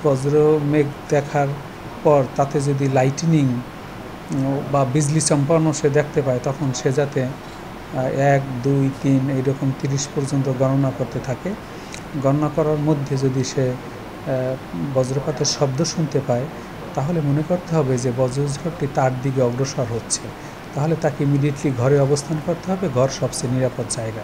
বজ্র মেঘ দেখার পর তাতে যদি লাইটনিং বা বিজলি চমকানো সে দেখতে পায়, তখন সে যাতে 1, 2, 3 এইরকম 30 পর্যন্ত গণনা করতে থাকে। গণনা করার মধ্যে যদি সে বজ্রপাতের শব্দ শুনতে পায়, তাহলে মনে করতে হবে যে বজ্রঝড়টি তার দিকে অগ্রসর হচ্ছে। তাহলে তাকে ইমিডিয়েটলি ঘরে অবস্থান করতে হবে, ঘর সবচেয়ে নিরাপদ জায়গা।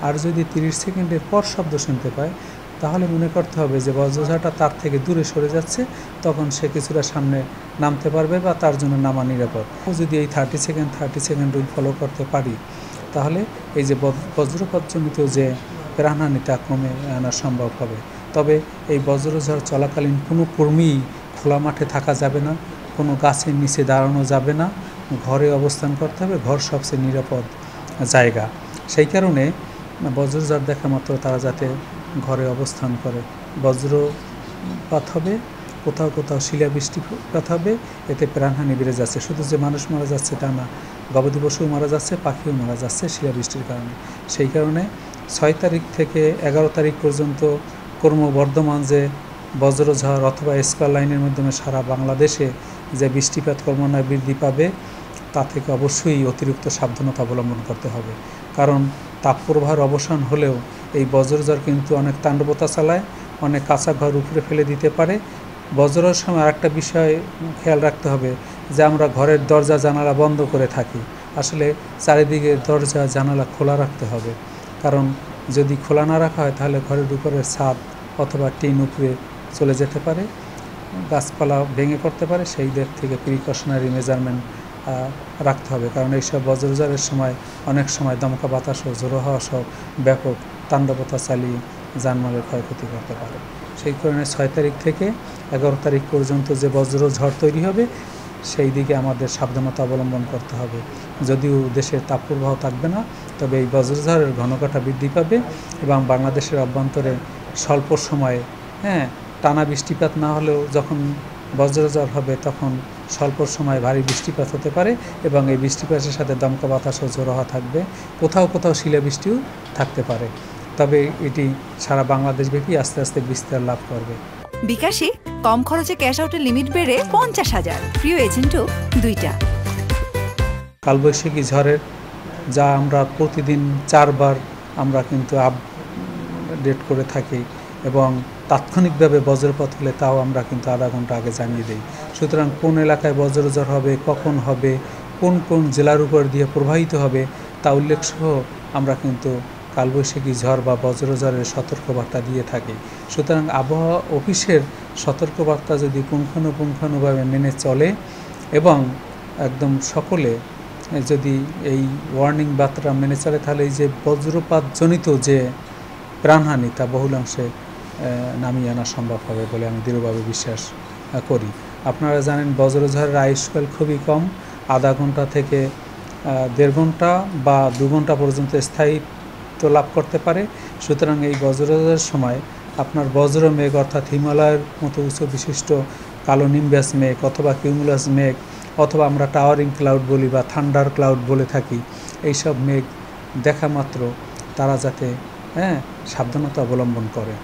আর যদি 30 সেকেন্ডের পর শব্দ শুনতে পায়, তাহলে মনে করতে হবে যে বজ্রঝড়টা তার থেকে দূরে সরে যাচ্ছে, তখন সে কিছুটা সামনে নামতে পারবে বা তার জন্য নামা নিরাপদ। যদি এই 30 সেকেন্ড রুল ফলো করতে পারি, তাহলে এই যে বজ্রপাতজনিত যে প্রাণহানিটা কমে আনা সম্ভব হবে। তবে এই বজ্রঝড় চলাকালীন কোনো কর্মী খোলা মাঠে থাকা যাবে না, কোনো গাছের নিচে দাঁড়ানো যাবে না, ঘরে অবস্থান করতে হবে, ঘর সবচেয়ে নিরাপদ জায়গা। সেই কারণে বজ্রঝড় দেখা মাত্র তারা যাতে ঘরে অবস্থান করে। বজ্রপাত হবে, কোথাও কোথাও শিলাবৃষ্টিপাত হবে, এতে প্রাণহানি বেড়ে যাচ্ছে। শুধু যে মানুষ মারা যাচ্ছে তা না, গবাদি পশুও মারা যাচ্ছে, পাখিও মারা যাচ্ছে শিলাবৃষ্টির কারণে। সেই কারণে 6 তারিখ থেকে 11 তারিখ পর্যন্ত ক্রমবর্ধমান যে বজ্রঝড় অথবা স্কয়ার লাইনের মাধ্যমে সারা বাংলাদেশে যে বৃষ্টিপাত ক্রমান্বয়ে বৃদ্ধি পাবে, তা থেকে অবশ্যই অতিরিক্ত সাবধানতা অবলম্বন করতে হবে। কারণ তাপপ্রবাহের অবসান হলেও এই বজ্রঝড় কিন্তু অনেক তাণ্ডবতা চালায়, অনেক কাঁচা ঘর উপরে ফেলে দিতে পারে। বজ্রের সময় আরেকটা বিষয় খেয়াল রাখতে হবে যে আমরা ঘরের দরজা জানালা বন্ধ করে থাকি। আসলে চারিদিকে দরজা জানালা খোলা রাখতে হবে, কারণ যদি খোলা না রাখা হয় তাহলে ঘরের উপরের ছাদ অথবা টিন উপরে চলে যেতে পারে, গাছপালা ভেঙে পড়তে পারে। সেই দিক থেকে প্রিকশনারি মেজারমেন্ট রাখতে হবে, কারণ এইসব বজ্রঝড়ের সময় অনেক সময় দমকা বাতাস ও ঝোড়ো হাওয়া সহ ব্যাপক তাণ্ডবতা চালিয়ে জানমালের ক্ষয়ক্ষতি করতে পারে। সেই কারণে 6 তারিখ থেকে 11 তারিখ পর্যন্ত যে বজ্রঝড় তৈরি হবে, সেই দিকে আমাদের সাবধানতা অবলম্বন করতে হবে। যদিও দেশের তাপপ্রবাহ থাকবে না, তবে এই বজ্রঝড়ের ঘনঘটা বৃদ্ধি পাবে এবং বাংলাদেশের অভ্যন্তরে স্বল্প সময়ে টানা বৃষ্টিপাত না হলেও যখন বজ্রঝড় হবে তখন স্বল্প সময়ে ভারী বৃষ্টিপাত হতে পারে এবং এই বৃষ্টিপাতের সাথে দমকা বাতাস ও ঝোড়ো হাওয়া থাকবে, কোথাও কোথাও শিলাবৃষ্টিও থাকতে পারে। তবে এটি সারা বাংলাদেশব্যাপী আস্তে আস্তে বিস্তার লাভ করবে। বিকাশে কম খরচে ক্যাশ আউটের লিমিট বেড়ে 50,000, প্রিয় এজেন্টও 2টা। কালবৈশাখী ঝড়ের যা আমরা প্রতিদিন 4 বার আমরা কিন্তু আপডেট করে থাকি এবং তাৎক্ষণিকভাবে বজ্রপাত হলে তাও আমরা কিন্তু আধা ঘন্টা আগে জানিয়ে দিই। সুতরাং কোন এলাকায় বজ্রঝড় হবে, কখন হবে, কোন কোন জেলার উপর দিয়ে প্রবাহিত হবে তা উল্লেখ সহ আমরা কিন্তু কালবৈশাখী ঝড় বা বজ্রঝড়ের সতর্কবার্তা দিয়ে থাকি। সুতরাং আবহাওয়া অফিসের সতর্কবার্তা যদি পুঙ্খানুপুঙ্খানুভাবে মেনে চলে এবং একদম সকলে যদি এই ওয়ার্নিং বার্তা মেনে চলে, তাহলে এই যে বজ্রপাতজনিত যে প্রাণহানি তা বহুলাংশে নামিয়ে আনা সম্ভব হবে বলে আমি দৃঢ়ভাবে বিশ্বাস করি। আপনারা জানেন বজ্রঝড়ের আয়ুষ্কাল খুবই কম, আধা ঘন্টা থেকে 1.5 ঘন্টা বা 2 ঘন্টা পর্যন্ত স্থায়িত্ব লাভ করতে পারে। সুতরাং এই বজ্রঝড়ের সময় আপনার বজ্র মেঘ অর্থাৎ হিমালয়ের মতো উচ্চ বিশিষ্ট কালো নিম্বাস মেঘ অথবা কিউমুলাস মেঘ অথবা আমরা টাওয়ারিং ক্লাউড বলি বা থান্ডার ক্লাউড বলে থাকি, এইসব মেঘ দেখা মাত্র তারা যাতে সাবধানতা অবলম্বন করে।